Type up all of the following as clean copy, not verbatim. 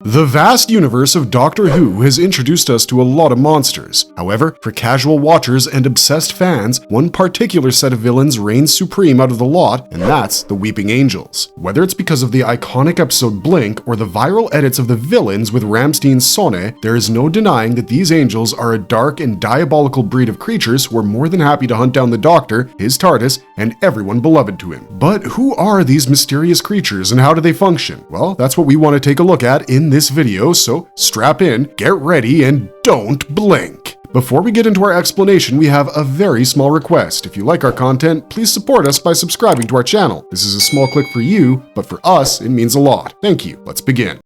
The vast universe of Doctor Who has introduced us to a lot of monsters. However, for casual watchers and obsessed fans, one particular set of villains reigns supreme out of the lot, and that's the Weeping Angels. Whether it's because of the iconic episode Blink or the viral edits of the villains with Ramstein's Sonne, there is no denying that these angels are a dark and diabolical breed of creatures who are more than happy to hunt down the Doctor, his TARDIS, and everyone beloved to him. But who are these mysterious creatures and how do they function? Well, that's what we want to take a look at in this video, so strap in, get ready, and don't blink. Before we get into our explanation, we have a very small request. If you like our content, please support us by subscribing to our channel. This is a small click for you, but for us, it means a lot. Thank you. Let's begin.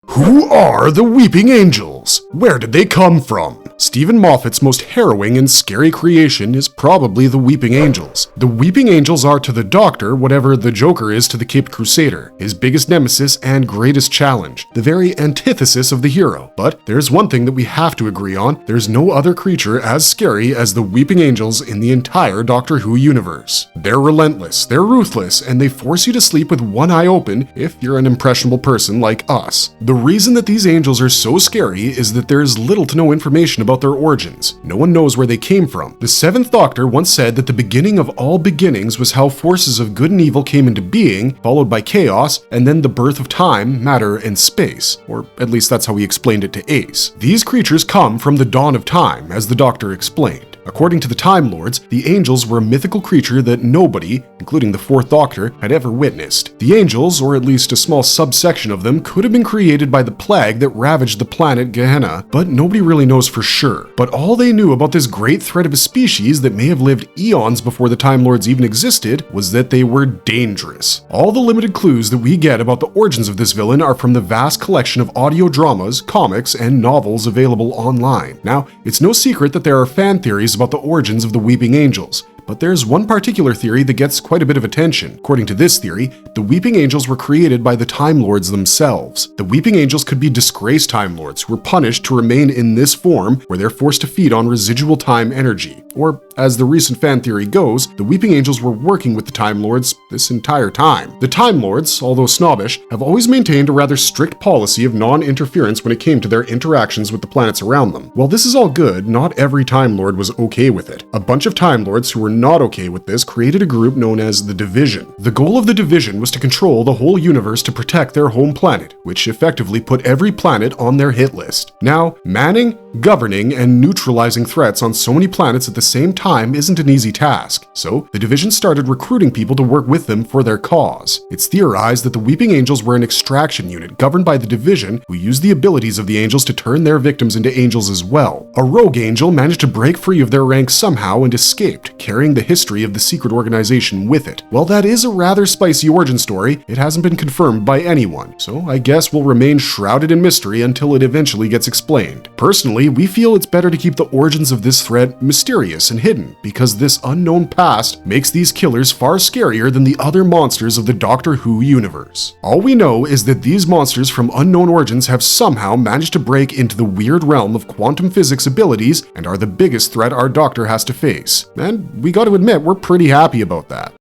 Who are the Weeping Angels? Where did they come from? Stephen Moffat's most harrowing and scary creation is probably the Weeping Angels. The Weeping Angels are to the Doctor whatever the Joker is to the Caped Crusader, his biggest nemesis and greatest challenge, the very antithesis of the hero. But there's one thing that we have to agree on: there's no other creature as scary as the Weeping Angels in the entire Doctor Who universe. They're relentless, they're ruthless, and they force you to sleep with one eye open if you're an impressionable person like us. The reason that these angels are so scary is that there's little to no information about their origins. No one knows where they came from. The Seventh Doctor once said that the beginning of all beginnings was how forces of good and evil came into being, followed by chaos, and then the birth of time, matter, and space. Or at least that's how he explained it to Ace. These creatures come from the dawn of time, as the Doctor explained. According to the Time Lords, the angels were a mythical creature that nobody, including the Fourth Doctor, had ever witnessed. The angels, or at least a small subsection of them, could have been created by the plague that ravaged the planet Gehenna, but nobody really knows for sure. But all they knew about this great threat of a species that may have lived eons before the Time Lords even existed was that they were dangerous. All the limited clues that we get about the origins of this villain are from the vast collection of audio dramas, comics, and novels available online. Now, it's no secret that there are fan theories about the origins of the Weeping Angels, but there's one particular theory that gets quite a bit of attention. According to this theory, the Weeping Angels were created by the Time Lords themselves. The Weeping Angels could be disgraced Time Lords who were punished to remain in this form where they're forced to feed on residual time energy. Or, as the recent fan theory goes, the Weeping Angels were working with the Time Lords this entire time. The Time Lords, although snobbish, have always maintained a rather strict policy of non-interference when it came to their interactions with the planets around them. While this is all good, not every Time Lord was okay with it. A bunch of Time Lords who were not okay with this created a group known as the Division. The goal of the Division was to control the whole universe to protect their home planet, which effectively put every planet on their hit list. Now, manning, governing, and neutralizing threats on so many planets at the same time isn't an easy task, so the Division started recruiting people to work with them for their cause. It's theorized that the Weeping Angels were an extraction unit governed by the Division who used the abilities of the angels to turn their victims into angels as well. A rogue angel managed to break free of their ranks somehow and escaped, carrying the history of the secret organization with it. While that is a rather spicy origin story, it hasn't been confirmed by anyone, so I guess we'll remain shrouded in mystery until it eventually gets explained. Personally, we feel it's better to keep the origins of this threat mysterious and hidden, because this unknown past makes these killers far scarier than the other monsters of the Doctor Who universe. All we know is that these monsters from unknown origins have somehow managed to break into the weird realm of quantum physics abilities and are the biggest threat our Doctor has to face. And we gotta admit, we're pretty happy about that.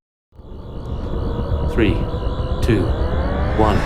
3, 2, 1.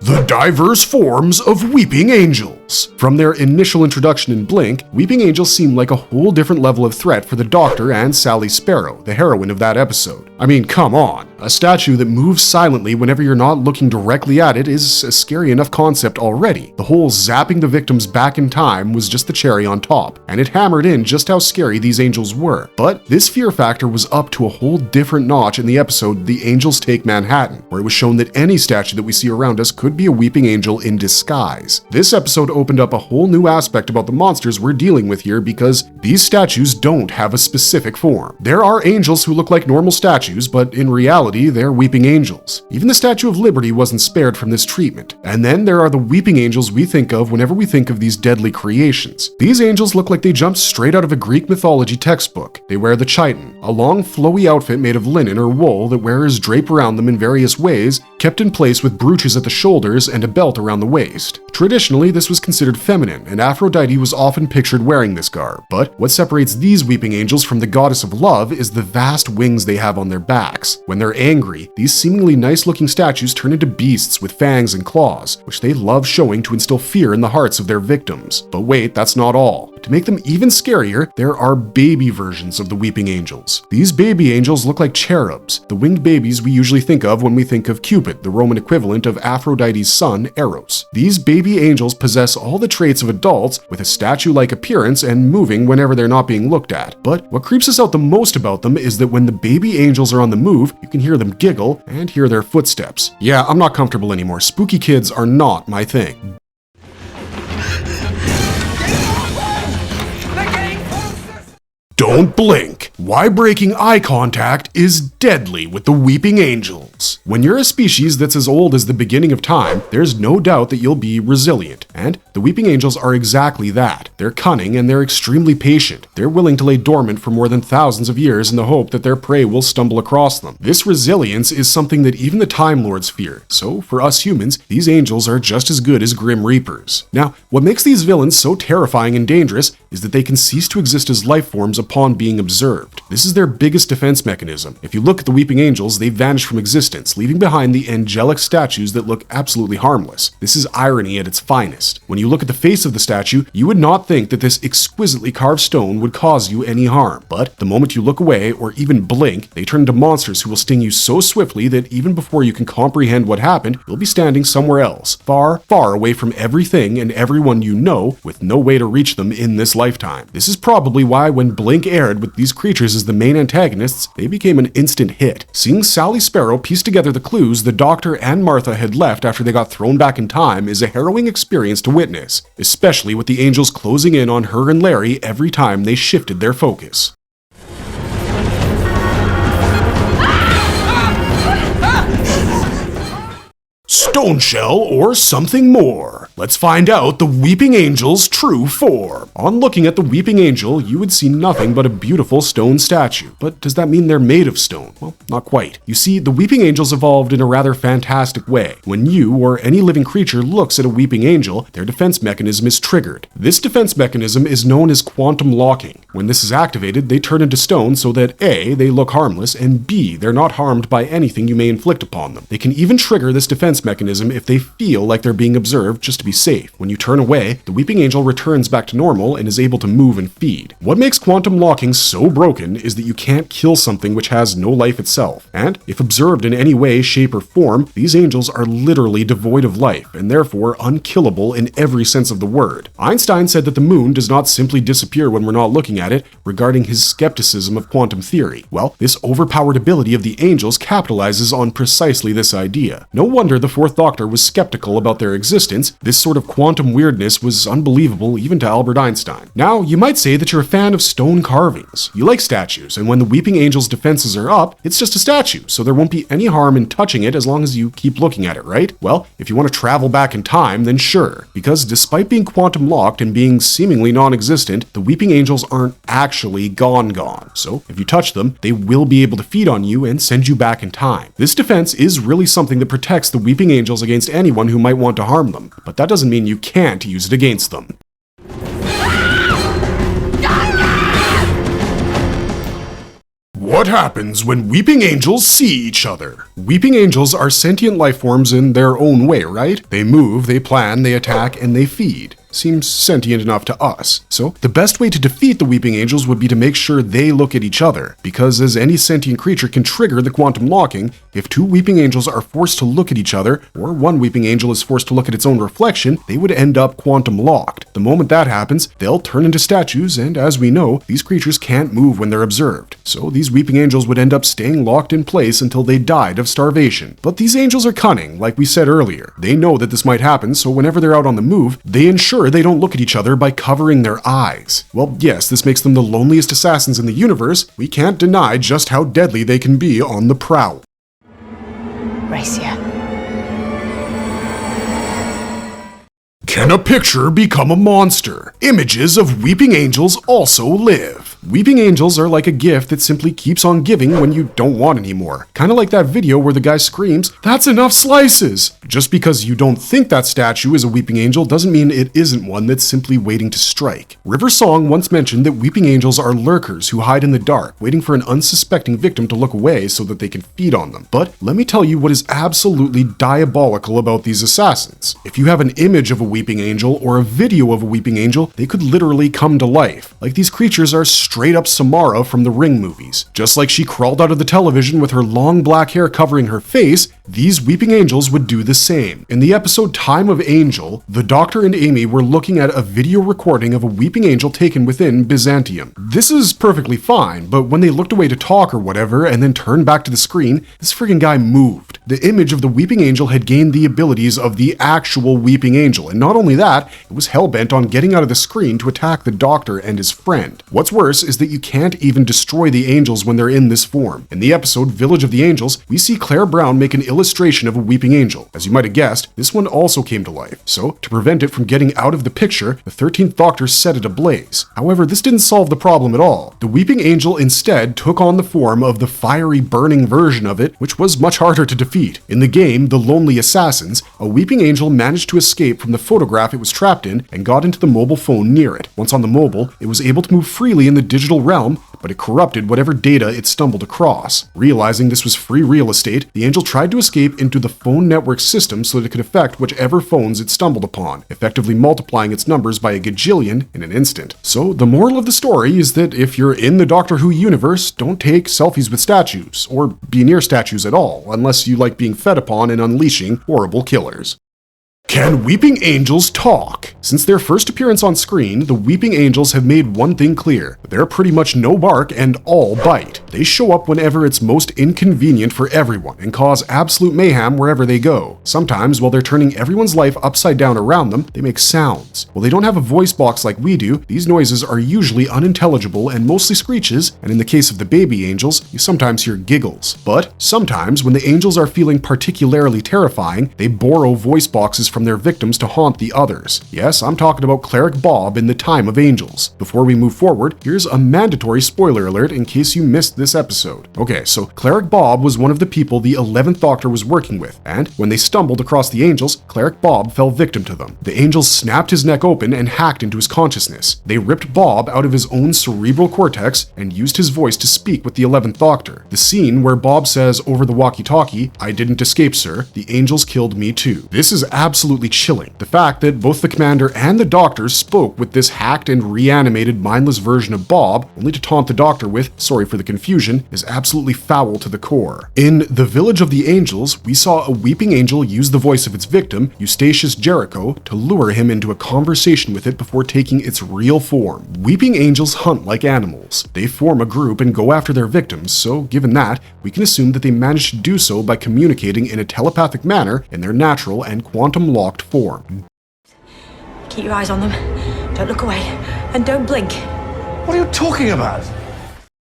The diverse forms of Weeping Angels. From their initial introduction in Blink, Weeping Angels seem like a whole different level of threat for the Doctor and Sally Sparrow, the heroine of that episode. I mean, come on. A statue that moves silently whenever you're not looking directly at it is a scary enough concept already. The whole zapping the victims back in time was just the cherry on top, and it hammered in just how scary these angels were. But this fear factor was up to a whole different notch in the episode The Angels Take Manhattan, where it was shown that any statue that we see around us could be a Weeping Angel in disguise. This episode opened up a whole new aspect about the monsters we're dealing with here because these statues don't have a specific form. There are angels who look like normal statues, but in reality, they're Weeping Angels. Even the Statue of Liberty wasn't spared from this treatment. And then there are the Weeping Angels we think of whenever we think of these deadly creations. These angels look like they jumped straight out of a Greek mythology textbook. They wear the chiton, a long flowy outfit made of linen or wool that wearers drape around them in various ways, kept in place with brooches at the shoulders and a belt around the waist. Traditionally, this was considered feminine, and Aphrodite was often pictured wearing this garb. But what separates these weeping angels from the goddess of love is the vast wings they have on their backs. When they're angry, these seemingly nice-looking statues turn into beasts with fangs and claws, which they love showing to instill fear in the hearts of their victims. But wait, that's not all. To make them even scarier, there are baby versions of the weeping angels. These baby angels look like cherubs, the winged babies we usually think of when we think of Cupid, the Roman equivalent of Aphrodite's son, Eros. These baby angels possess all the traits of adults, with a statue-like appearance and moving whenever they're not being looked at. But what creeps us out the most about them is that when the baby angels are on the move, you can hear them giggle and hear their footsteps. Yeah, I'm not comfortable anymore. Spooky kids are not my thing. Don't blink. Why breaking eye contact is deadly with the weeping angels. When you're a species that's as old as the beginning of time, there's no doubt that you'll be resilient. And the weeping angels are exactly that. They're cunning and they're extremely patient. They're willing to lay dormant for more than thousands of years in the hope that their prey will stumble across them. This resilience is something that even the Time Lords fear. So for us humans, these angels are just as good as Grim Reapers. Now, what makes these villains so terrifying and dangerous is that they can cease to exist as life forms upon being observed. This is their biggest defense mechanism. If you look at the weeping angels, they vanish from existence, leaving behind the angelic statues that look absolutely harmless. This is irony at its finest. When you look at the face of the statue, you would not think that this exquisitely carved stone would cause you any harm. But the moment you look away or even blink, they turn into monsters who will sting you so swiftly that even before you can comprehend what happened, you'll be standing somewhere else, far, far away from everything and everyone you know, with no way to reach them in this lifetime. This is probably why when Blink aired with these creatures as the main antagonists, they became an instant hit. Seeing Sally Sparrow piece together the clues the Doctor and Martha had left after they got thrown back in time is a harrowing experience to witness, especially with the angels closing in on her and Larry every time they shifted their focus. Stone shell or something more? Let's find out the weeping angel's true form. On looking at the weeping angel, you would see nothing but a beautiful stone statue. But does that mean they're made of stone? Well, not quite. You see, the weeping angels evolved in a rather fantastic way. When you or any living creature looks at a weeping angel, their defense mechanism is triggered. This defense mechanism is known as quantum locking. When this is activated, they turn into stone so that A, they look harmless, and B, they're not harmed by anything you may inflict upon them. They can even trigger this defense mechanism if they feel like they're being observed just to be safe. When you turn away, the weeping angel returns back to normal and is able to move and feed. What makes quantum locking so broken is that you can't kill something which has no life itself. And if observed in any way, shape, or form, these angels are literally devoid of life and therefore unkillable in every sense of the word. Einstein said that the moon does not simply disappear when we're not looking at it, regarding his skepticism of quantum theory. Well, this overpowered ability of the angels capitalizes on precisely this idea. No wonder the Fourth Doctor was skeptical about their existence. This sort of quantum weirdness was unbelievable even to Albert Einstein. Now, you might say that you're a fan of stone carvings. You like statues, and when the weeping angel's defenses are up, it's just a statue, so there won't be any harm in touching it as long as you keep looking at it, right? Well, if you want to travel back in time, then sure, because despite being quantum locked and being seemingly non-existent, the weeping angels aren't actually gone. So if you touch them, they will be able to feed on you and send you back in time. This defense is really something that protects the weeping angels against anyone who might want to harm them, but that doesn't mean you can't use it against them. What happens when weeping angels see each other? Weeping angels are sentient life forms in their own way, right? They move, they plan, they attack, and they feed. Seems sentient enough to us. So the best way to defeat the weeping angels would be to make sure they look at each other, because as any sentient creature can trigger the quantum locking, if two weeping angels are forced to look at each other, or one weeping angel is forced to look at its own reflection, they would end up quantum locked. The moment that happens, they'll turn into statues, and as we know, these creatures can't move when they're observed. So these weeping angels would end up staying locked in place until they died of starvation. But these angels are cunning, like we said earlier. They know that this might happen, so whenever they're out on the move, they ensure they don't look at each other by covering their eyes. Well, yes, this makes them the loneliest assassins in the universe. We can't deny just how deadly they can be on the prowl. Racia. Can a picture become a monster? Images of weeping angels also live. Weeping angels are like a gift that simply keeps on giving when you don't want any more. Kind of like that video where the guy screams, "That's enough slices!" Just because you don't think that statue is a weeping angel doesn't mean it isn't one that's simply waiting to strike. River Song once mentioned that weeping angels are lurkers who hide in the dark, waiting for an unsuspecting victim to look away so that they can feed on them. But let me tell you what is absolutely diabolical about these assassins. If you have an image of a weeping angel or a video of a weeping angel, they could literally come to life. Like these creatures are straight up Samara from the Ring movies. Just like she crawled out of the television with her long black hair covering her face, these weeping angels would do the same. In the episode Time of Angel, the Doctor and Amy were looking at a video recording of a weeping angel taken within Byzantium. This is perfectly fine, but when they looked away to talk or whatever and then turned back to the screen, this friggin' guy moved. The image of the weeping angel had gained the abilities of the actual weeping angel, and not only that, it was hellbent on getting out of the screen to attack the Doctor and his friend. What's worse is that you can't even destroy the angels when they're in this form. In the episode Village of the Angels, we see Claire Brown make an illustration of a weeping angel. As you might have guessed, this one also came to life. So, to prevent it from getting out of the picture, the 13th Doctor set it ablaze. However, this didn't solve the problem at all. The weeping angel instead took on the form of the fiery burning version of it, which was much harder to defeat. In the game, The Lonely Assassins, a weeping angel managed to escape from the photograph it was trapped in and got into the mobile phone near it. Once on the mobile, it was able to move freely in the digital realm, but it corrupted whatever data it stumbled across. Realizing this was free real estate, the angel tried to escape into the phone network system so that it could affect whichever phones it stumbled upon, effectively multiplying its numbers by a gajillion in an instant. So the moral of the story is that if you're in the Doctor Who universe, don't take selfies with statues, or be near statues at all, unless you like being fed upon and unleashing horrible killers. Can weeping angels talk? Since their first appearance on screen, the weeping angels have made one thing clear. They're pretty much no bark and all bite. They show up whenever it's most inconvenient for everyone and cause absolute mayhem wherever they go. Sometimes, while they're turning everyone's life upside down around them, they make sounds. While they don't have a voice box like we do, these noises are usually unintelligible and mostly screeches, and in the case of the baby angels, you sometimes hear giggles. But sometimes, when the angels are feeling particularly terrifying, they borrow voice boxes from their victims to haunt the others. Yes, I'm talking about Cleric Bob in the Time of Angels. Before we move forward, here's a mandatory spoiler alert in case you missed this episode. Okay, so Cleric Bob was one of the people the 11th Doctor was working with, and when they stumbled across the angels, Cleric Bob fell victim to them. The angels snapped his neck open and hacked into his consciousness. They ripped Bob out of his own cerebral cortex and used his voice to speak with the 11th Doctor. The scene where Bob says over the walkie-talkie, "I didn't escape, sir. The angels killed me too." This is absolutely chilling. The fact that both the Commander and the Doctor spoke with this hacked and reanimated mindless version of Bob, only to taunt the Doctor with, "Sorry for the confusion," is absolutely foul to the core. In The Village of the Angels, we saw a weeping angel use the voice of its victim, Eustachius Jericho, to lure him into a conversation with it before taking its real form. Weeping angels hunt like animals. They form a group and go after their victims, so given that, we can assume that they managed to do so by communicating in a telepathic manner in their natural and quantum-locked form. Keep your eyes on them. Don't look away. And don't blink. What are you talking about?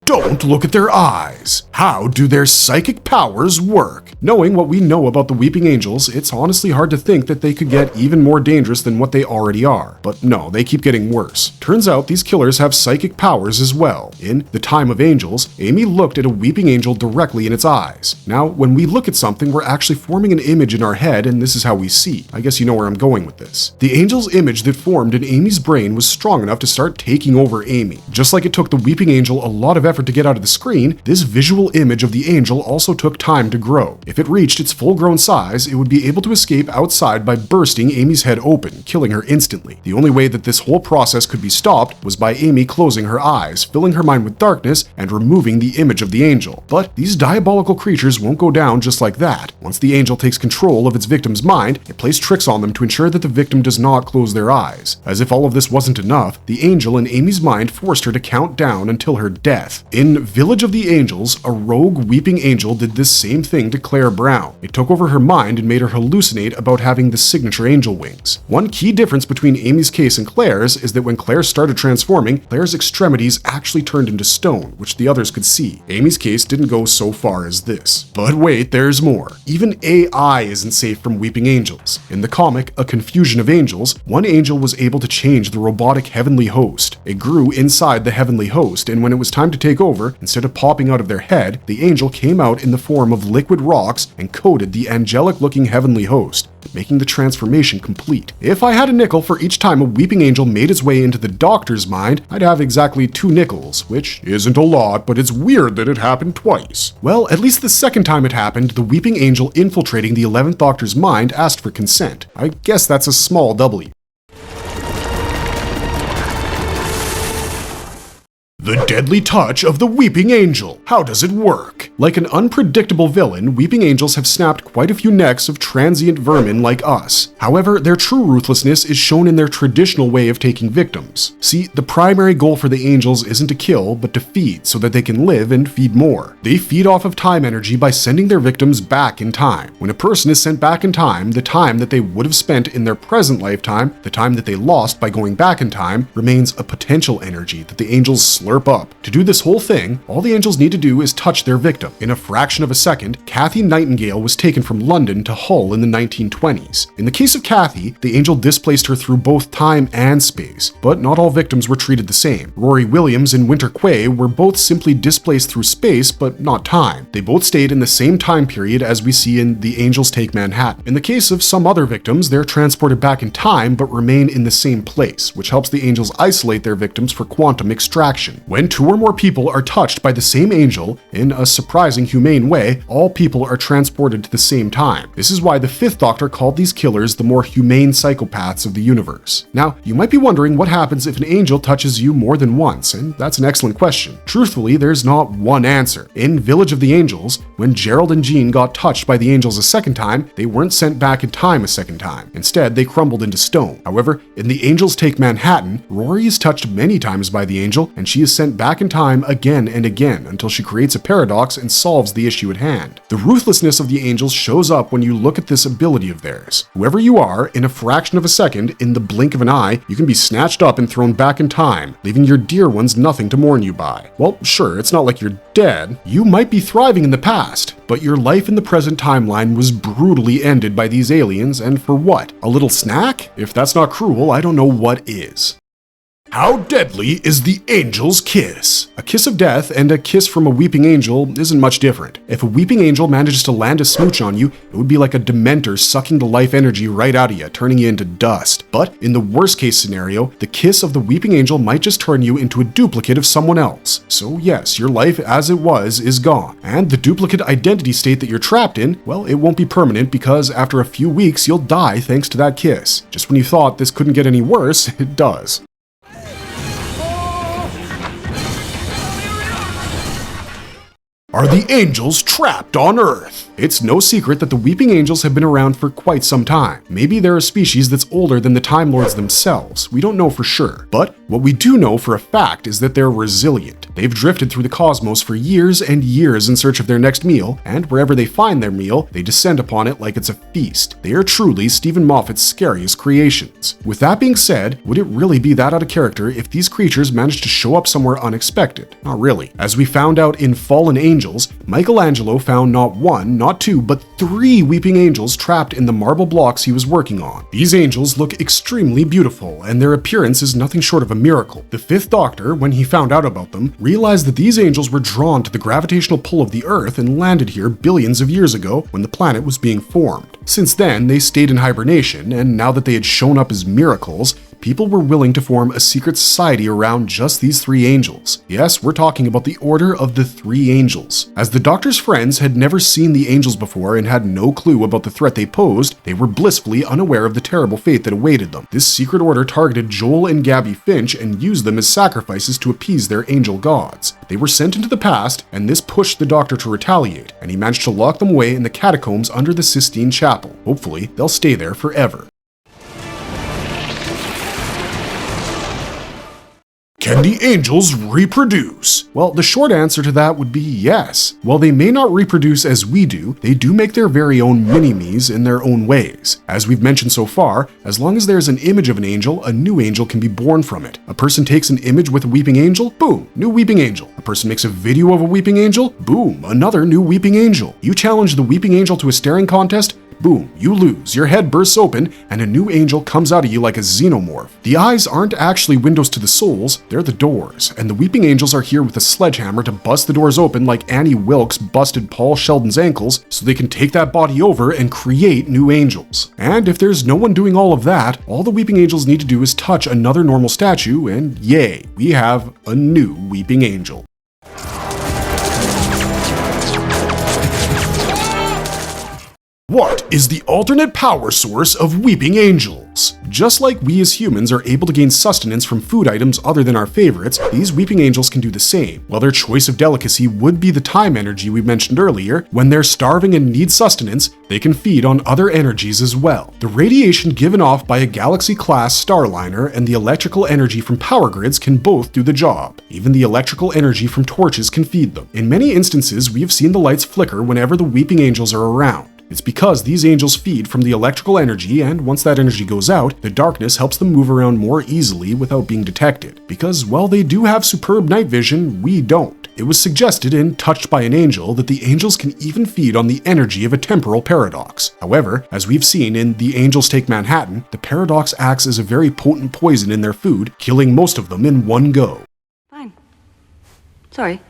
Don't look at their eyes. How do their psychic powers work? Knowing what we know about the Weeping Angels, it's honestly hard to think that they could get even more dangerous than what they already are. But no, they keep getting worse. Turns out these killers have psychic powers as well. In The Time of Angels, Amy looked at a weeping angel directly in its eyes. Now, when we look at something, we're actually forming an image in our head, and this is how we see. I guess you know where I'm going with this. The angel's image that formed in Amy's brain was strong enough to start taking over Amy. Just like it took the Weeping Angel a lot of effort to get out of the screen, this visual image of the angel also took time to grow. If it reached its full-grown size, it would be able to escape outside by bursting Amy's head open, killing her instantly. The only way that this whole process could be stopped was by Amy closing her eyes, filling her mind with darkness, and removing the image of the angel. But these diabolical creatures won't go down just like that. Once the angel takes control of its victim's mind, it plays tricks on them to ensure that the victim does not close their eyes. As if all of this wasn't enough, the angel in Amy's mind forced her to count down until her death. In Village of the Angels, a rogue weeping angel did this same thing to Claire Brown. It took over her mind and made her hallucinate about having the signature angel wings. One key difference between Amy's case and Claire's is that when Claire started transforming, Claire's extremities actually turned into stone, which the others could see. Amy's case didn't go so far as this. But wait, there's more. Even AI isn't safe from weeping angels. In the comic, A Confusion of Angels, one angel was able to change the robotic heavenly host. It grew inside the heavenly host, and when it was time to take over, instead of popping out of their head, the angel came out in the form of liquid rocks and coated the angelic-looking heavenly host, making the transformation complete. If I had a nickel for each time a weeping angel made its way into the Doctor's mind, I'd have exactly 2 nickels, which isn't a lot, but it's weird that it happened twice. Well, at least the second time it happened, the weeping angel infiltrating the 11th Doctor's mind asked for consent. I guess that's a small W. The deadly touch of the Weeping Angel. How does it work? Like an unpredictable villain, weeping angels have snapped quite a few necks of transient vermin like us. However, their true ruthlessness is shown in their traditional way of taking victims. See, the primary goal for the angels isn't to kill, but to feed so that they can live and feed more. They feed off of time energy by sending their victims back in time. When a person is sent back in time, the time that they would have spent in their present lifetime, the time that they lost by going back in time, remains a potential energy that the angels slurp up. To do this whole thing, all the angels need to do is touch their victim. In a fraction of a second, Kathy Nightingale was taken from London to Hull in the 1920s. In the case of Kathy, the angel displaced her through both time and space, but not all victims were treated the same. Rory Williams and Winter Quay were both simply displaced through space, but not time. They both stayed in the same time period as we see in The Angels Take Manhattan. In the case of some other victims, they're transported back in time but remain in the same place, which helps the angels isolate their victims for quantum extraction. When 2 or more people are touched by the same angel, in a surprising humane way, all people are transported to the same time. This is why the 5th Doctor called these killers the more humane psychopaths of the universe. Now, you might be wondering what happens if an angel touches you more than once, and that's an excellent question. Truthfully, there's not one answer. In Village of the Angels, when Gerald and Jean got touched by the angels a second time, they weren't sent back in time a second time. Instead, they crumbled into stone. However, in The Angels Take Manhattan, Rory is touched many times by the angel, and she is sent back in time again and again until she creates a paradox and solves the issue at hand. The ruthlessness of the angels shows up when you look at this ability of theirs. Whoever you are, in a fraction of a second, in the blink of an eye, you can be snatched up and thrown back in time, leaving your dear ones nothing to mourn you by. Well, sure, it's not like you're dead. You might be thriving in the past, but your life in the present timeline was brutally ended by these aliens, and for what? A little snack? If that's not cruel, I don't know what is. How deadly is the angel's kiss? A kiss of death and a kiss from a weeping angel isn't much different. If a weeping angel manages to land a smooch on you, it would be like a dementor sucking the life energy right out of you, turning you into dust. But in the worst case scenario, the kiss of the weeping angel might just turn you into a duplicate of someone else. So yes, your life as it was is gone. And the duplicate identity state that you're trapped in, well, it won't be permanent because after a few weeks, you'll die thanks to that kiss. Just when you thought this couldn't get any worse, it does. Are the angels trapped on Earth? It's no secret that the weeping angels have been around for quite some time. Maybe they're a species that's older than the Time Lords themselves. We don't know for sure. But what we do know for a fact is that they're resilient. They've drifted through the cosmos for years and years in search of their next meal, and wherever they find their meal, they descend upon it like it's a feast. They are truly Stephen Moffat's scariest creations. With that being said, would it really be that out of character if these creatures managed to show up somewhere unexpected? Not really. As we found out in Fallen Angels, Michelangelo found not 1, not 2, but 3 weeping angels trapped in the marble blocks he was working on. These angels look extremely beautiful, and their appearance is nothing short of a miracle. The 5th Doctor, when he found out about them, realized that these angels were drawn to the gravitational pull of the Earth and landed here billions of years ago when the planet was being formed. Since then, they stayed in hibernation, and now that they had shown up as miracles, people were willing to form a secret society around just these 3 angels. Yes, we're talking about the Order of the 3 Angels. As the Doctor's friends had never seen the angels before and had no clue about the threat they posed, they were blissfully unaware of the terrible fate that awaited them. This secret order targeted Joel and Gabby Finch and used them as sacrifices to appease their angel gods. They were sent into the past, and this pushed the Doctor to retaliate, and he managed to lock them away in the catacombs under the Sistine Chapel. Hopefully, they'll stay there forever. Can the angels reproduce? Well, the short answer to that would be yes. While they may not reproduce as we do, they do make their very own mini-me's in their own ways. As we've mentioned so far, as long as there's an image of an angel, a new angel can be born from it. A person takes an image with a weeping angel, boom, new weeping angel. A person makes a video of a weeping angel, boom, another new weeping angel. You challenge the weeping angel to a staring contest, boom, you lose, your head bursts open, and a new angel comes out of you like a xenomorph. The eyes aren't actually windows to the souls, they're the doors, and the weeping angels are here with a sledgehammer to bust the doors open like Annie Wilkes busted Paul Sheldon's ankles so they can take that body over and create new angels. And if there's no one doing all of that, all the weeping angels need to do is touch another normal statue, and yay, we have a new weeping angel. What is the alternate power source of weeping angels? Just like we as humans are able to gain sustenance from food items other than our favorites, these weeping angels can do the same. While their choice of delicacy would be the time energy we mentioned earlier, when they're starving and need sustenance, they can feed on other energies as well. The radiation given off by a Galaxy-class starliner and the electrical energy from power grids can both do the job. Even the electrical energy from torches can feed them. In many instances, we have seen the lights flicker whenever the weeping angels are around. It's because these angels feed from the electrical energy, and once that energy goes out, the darkness helps them move around more easily without being detected. Because while they do have superb night vision, we don't. It was suggested in Touched by an Angel that the angels can even feed on the energy of a temporal paradox. However, as we've seen in The Angels Take Manhattan, the paradox acts as a very potent poison in their food, killing most of them in one go. Fine. Sorry.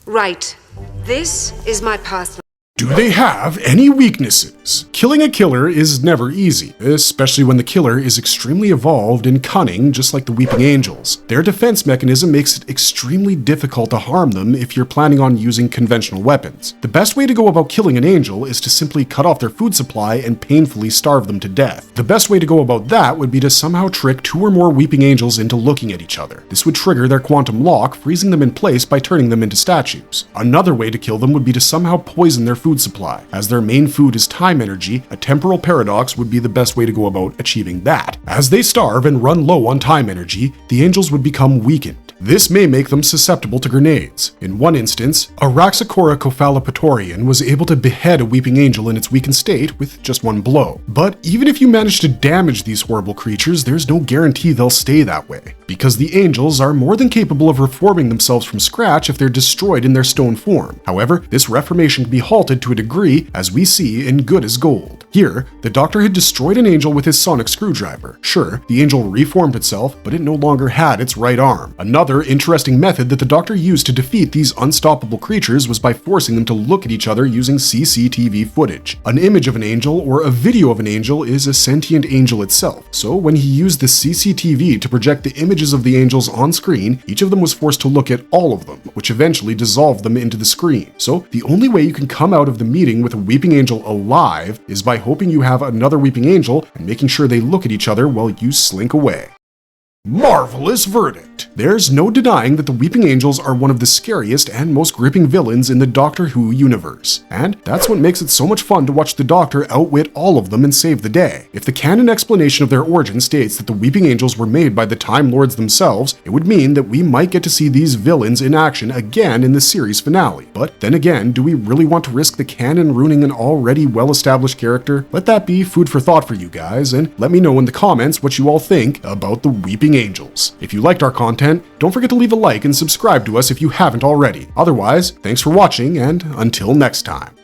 Right. This is my personal... Do they have any weaknesses? Killing a killer is never easy, especially when the killer is extremely evolved and cunning, just like the weeping angels. Their defense mechanism makes it extremely difficult to harm them if you're planning on using conventional weapons. The best way to go about killing an angel is to simply cut off their food supply and painfully starve them to death. The best way to go about that would be to somehow trick two or more weeping angels into looking at each other. This would trigger their quantum lock, freezing them in place by turning them into statues. Another way to kill them would be to somehow poison their food supply. As their main food is time energy, a temporal paradox would be the best way to go about achieving that. As they starve and run low on time energy, the angels would become weakened. This may make them susceptible to grenades. In one instance, a Raxacora Cephalopatorian was able to behead a weeping angel in its weakened state with just one blow. But even if you manage to damage these horrible creatures, there's no guarantee they'll stay that way, because the angels are more than capable of reforming themselves from scratch if they're destroyed in their stone form. However, this reformation can be halted to a degree, as we see in Good as Gold. Here, the Doctor had destroyed an angel with his sonic screwdriver. Sure, the angel reformed itself, but it no longer had its right arm. Another interesting method that the Doctor used to defeat these unstoppable creatures was by forcing them to look at each other using CCTV footage. An image of an angel or a video of an angel is a sentient angel itself, so when he used the CCTV to project the images of the angels on screen, each of them was forced to look at all of them, which eventually dissolved them into the screen. So the only way you can come out of the meeting with a weeping angel alive is by hoping you have another weeping angel and making sure they look at each other while you slink away. Marvelous verdict! There's no denying that the Weeping Angels are one of the scariest and most gripping villains in the Doctor Who universe, and that's what makes it so much fun to watch the Doctor outwit all of them and save the day. If the canon explanation of their origin states that the Weeping Angels were made by the Time Lords themselves, it would mean that we might get to see these villains in action again in the series finale. But then again, do we really want to risk the canon ruining an already well-established character? Let that be food for thought for you guys, and let me know in the comments what you all think about the Weeping Angels. If you liked our content, don't forget to leave a like and subscribe to us if you haven't already. Otherwise, thanks for watching, and until next time.